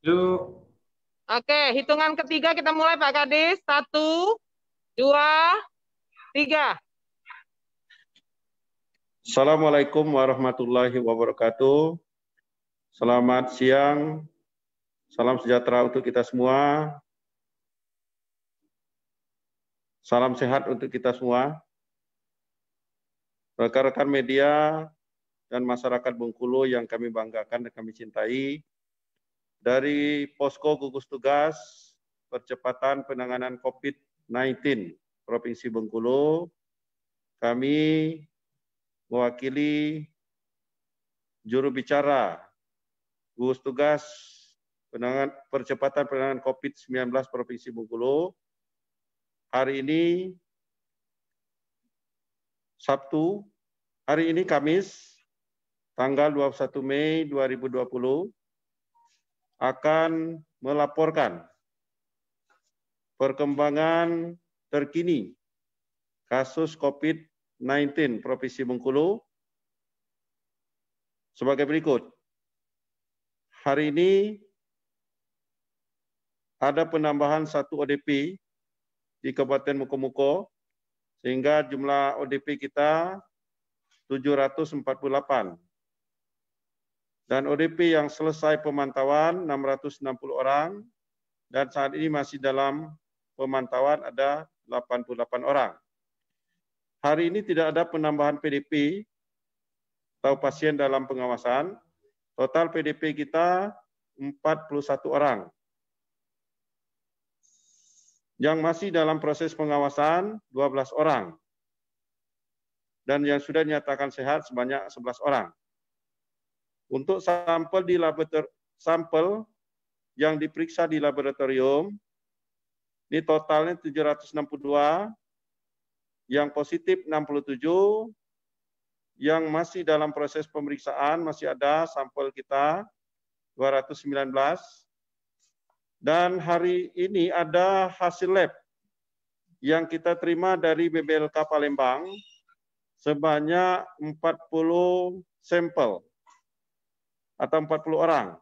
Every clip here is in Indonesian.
Yuk. Oke, hitungan ketiga kita mulai Pak Kadis. 1, 2, 3. Assalamualaikum warahmatullahi wabarakatuh. Selamat siang. Salam sejahtera untuk kita semua. Salam sehat untuk kita semua. Rekan-rekan media dan masyarakat Bengkulu yang kami banggakan dan kami cintai. Dari Posko Gugus Tugas Percepatan Penanganan COVID-19 Provinsi Bengkulu, kami mewakili juru bicara Gugus Tugas Percepatan Penanganan COVID-19 Provinsi Bengkulu. Hari ini Sabtu, hari ini Kamis, tanggal 21 Mei 2020, akan melaporkan perkembangan terkini kasus COVID-19 Provinsi Bengkulu sebagai berikut. Hari ini ada penambahan 1 ODP di Kabupaten Mukomuko, sehingga jumlah ODP kita 748. Dan ODP yang selesai pemantauan 660 orang, dan saat ini masih dalam pemantauan ada 88 orang. Hari ini tidak ada penambahan PDP atau pasien dalam pengawasan. Total PDP kita 41 orang. Yang masih dalam proses pengawasan 12 orang. Dan yang sudah dinyatakan sehat sebanyak 11 orang. Untuk sampel yang diperiksa di laboratorium, ini totalnya 762, yang positif 67, yang masih dalam proses pemeriksaan masih ada sampel kita 219, dan hari ini ada hasil lab yang kita terima dari BBLK Palembang sebanyak 40 sampel atau 40 orang.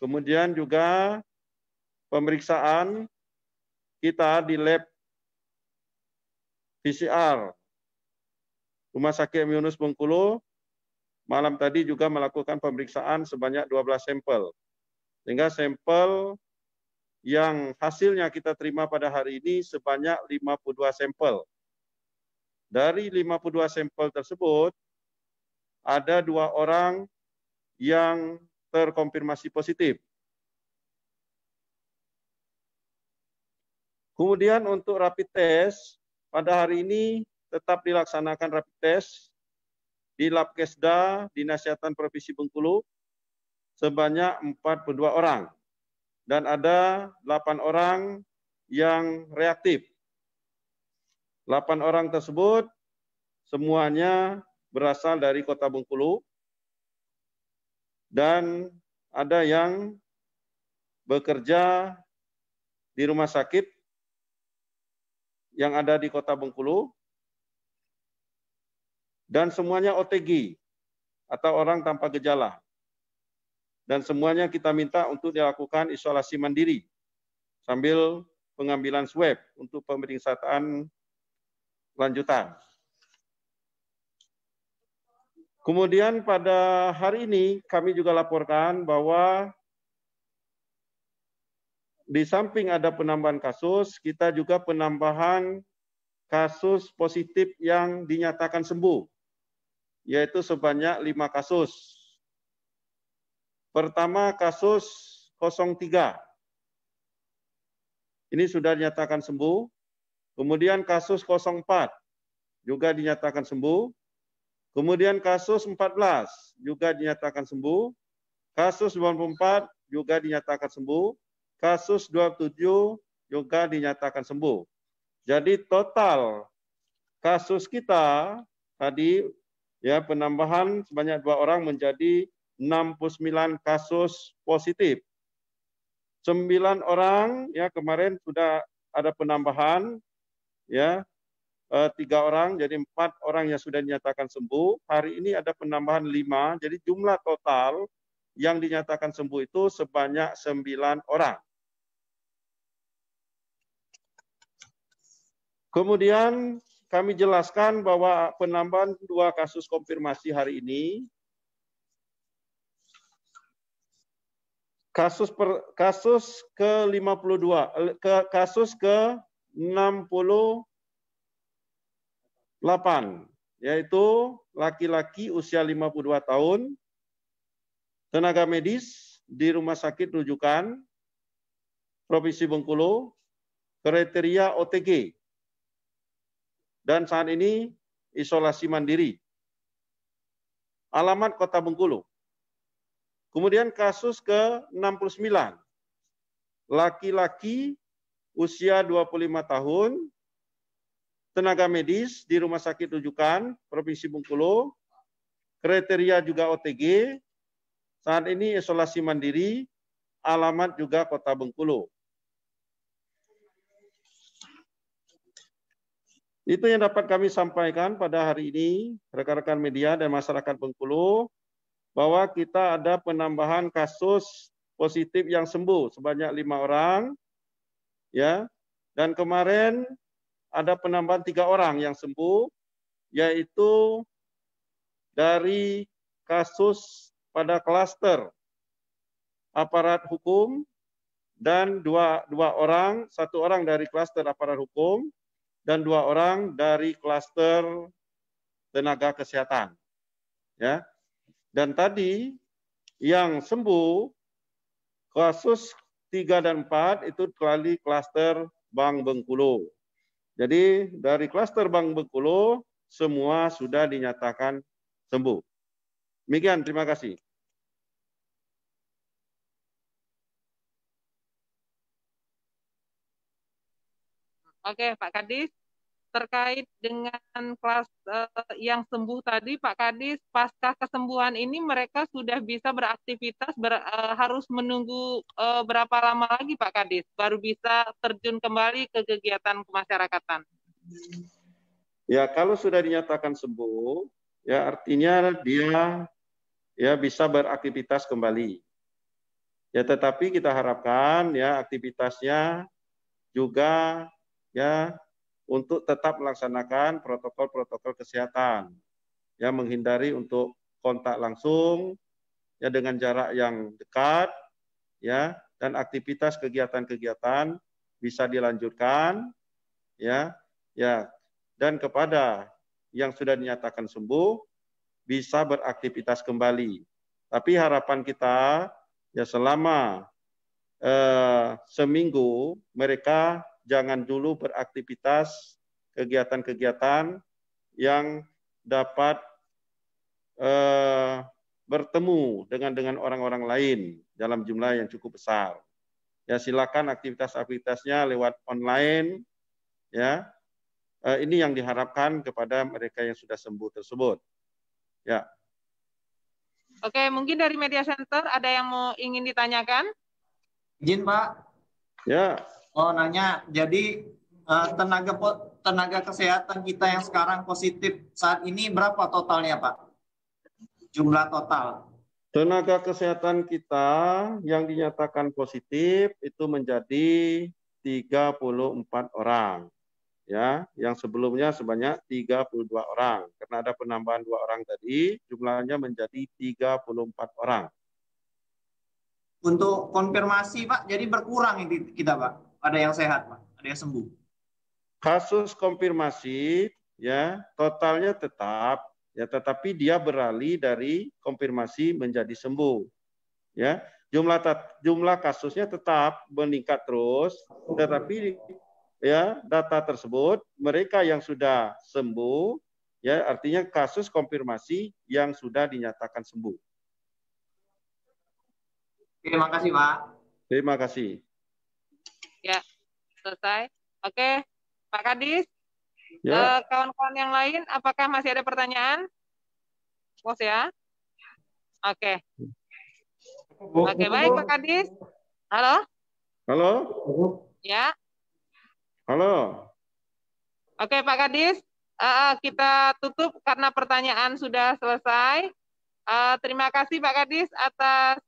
Kemudian juga pemeriksaan kita di lab PCR Rumah Sakit M. Yunus Bengkulu malam tadi juga melakukan pemeriksaan sebanyak 12 sampel. Sehingga sampel yang hasilnya kita terima pada hari ini sebanyak 52 sampel. Dari 52 sampel tersebut, ada 2 orang yang terkonfirmasi positif. Kemudian untuk rapid test, pada hari ini tetap dilaksanakan rapid test di Labkesda Dinas Kesehatan Provinsi Bengkulu sebanyak 42 orang. Dan ada 8 orang yang reaktif. 8 orang tersebut semuanya berasal dari Kota Bengkulu. Dan ada yang bekerja di rumah sakit yang ada di Kota Bengkulu, dan semuanya OTG atau orang tanpa gejala. Dan semuanya kita minta untuk dilakukan isolasi mandiri sambil pengambilan swab untuk pemeriksaan lanjutan. Kemudian pada hari ini kami juga laporkan bahwa di samping ada penambahan kasus, kita juga penambahan kasus positif yang dinyatakan sembuh, yaitu sebanyak 5 kasus. Pertama kasus 03. Ini sudah dinyatakan sembuh. Kemudian kasus 04 juga dinyatakan sembuh. Kemudian kasus 14 juga dinyatakan sembuh. Kasus 94 juga dinyatakan sembuh. Kasus 27 juga dinyatakan sembuh. Jadi total kasus kita tadi ya penambahan sebanyak 2 orang menjadi 69 kasus positif. 9 orang ya kemarin sudah ada penambahan ya 3 orang, jadi 4 orang yang sudah dinyatakan sembuh. Hari ini ada penambahan 5, jadi jumlah total yang dinyatakan sembuh itu sebanyak 9 orang. Kemudian kami jelaskan bahwa penambahan 2 kasus konfirmasi hari ini, kasus ke-52, kasus ke-68, yaitu laki-laki usia 52 tahun, tenaga medis di Rumah Sakit Rujukan Provinsi Bengkulu, kriteria OTG, dan saat ini isolasi mandiri. Alamat Kota Bengkulu. Kemudian kasus ke-69, laki-laki usia 25 tahun, tenaga medis di Rumah Sakit Rujukan Provinsi Bengkulu, kriteria juga OTG, saat ini isolasi mandiri, alamat juga Kota Bengkulu. Itu yang dapat kami sampaikan pada hari ini, rekan-rekan media dan masyarakat Bengkulu, bahwa kita ada penambahan kasus positif yang sembuh sebanyak 5 orang, ya. Dan kemarin ada penambahan 3 orang yang sembuh, yaitu dari kasus pada klaster aparat hukum dan dua orang, 1 orang dari klaster aparat hukum dan 2 orang dari klaster tenaga kesehatan. Ya. Dan tadi yang sembuh kasus 3 dan 4 itu dari klaster Bank Bengkulu. Jadi dari klaster Bank Bengkulu semua sudah dinyatakan sembuh. Demikian, terima kasih. Oke, Pak Kadis, terkait dengan kelas yang sembuh tadi, Pak Kadis, pasca kesembuhan ini mereka sudah bisa beraktivitas, harus menunggu berapa lama lagi, Pak Kadis, baru bisa terjun kembali ke kegiatan kemasyarakatan? Ya, kalau sudah dinyatakan sembuh, ya artinya dia ya bisa beraktivitas kembali. Ya, tetapi kita harapkan ya aktivitasnya juga ya untuk tetap melaksanakan protokol-protokol kesehatan, ya menghindari untuk kontak langsung, ya dengan jarak yang dekat, ya dan aktivitas kegiatan-kegiatan bisa dilanjutkan, ya dan kepada yang sudah dinyatakan sembuh bisa beraktivitas kembali. Tapi harapan kita ya selama seminggu mereka jangan dulu beraktivitas kegiatan-kegiatan yang dapat bertemu dengan orang-orang lain dalam jumlah yang cukup besar. Ya silakan aktivitas-aktivitasnya lewat online. Ya, ini yang diharapkan kepada mereka yang sudah sembuh tersebut. Ya. Oke, mungkin dari Media Center ada yang ingin ditanyakan? Izin Pak. Ya. Oh nanya, jadi tenaga kesehatan kita yang sekarang positif saat ini berapa totalnya Pak? Jumlah total. Tenaga kesehatan kita yang dinyatakan positif itu menjadi 34 orang. Ya, yang sebelumnya sebanyak 32 orang. Karena ada penambahan 2 orang tadi, jumlahnya menjadi 34 orang. Untuk konfirmasi Pak, jadi berkurang ini kita Pak. Ada yang sehat Pak, ada yang sembuh. Kasus konfirmasi ya totalnya tetap ya, tetapi dia beralih dari konfirmasi menjadi sembuh. Ya, jumlah kasusnya tetap meningkat terus, tetapi ya data tersebut mereka yang sudah sembuh ya artinya kasus konfirmasi yang sudah dinyatakan sembuh. Terima kasih Pak. Terima kasih. Ya, selesai. Oke, Pak Kadis, ya. Kawan-kawan yang lain, apakah masih ada pertanyaan? Bos ya? Oke. Oke, baik Pak Kadis. Halo? Halo? Ya. Halo? Oke Pak Kadis, kita tutup karena pertanyaan sudah selesai. Terima kasih Pak Kadis atas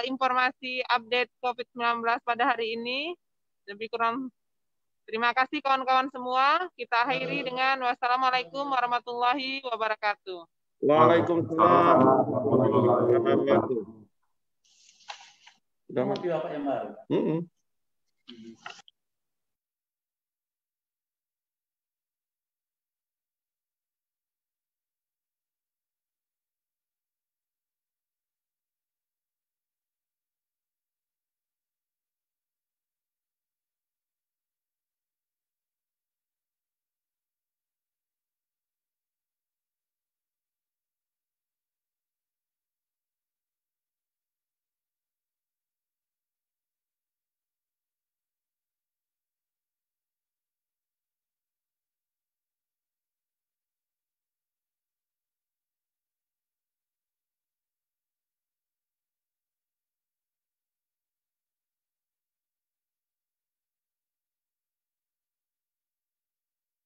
informasi update COVID-19 pada hari ini. Lebih kurang terima kasih kawan-kawan semua. Kita akhiri dengan wassalamualaikum warahmatullahi wabarakatuh. Waalaikumsalam warahmatullahi wabarakatuh. Sudah, Pak?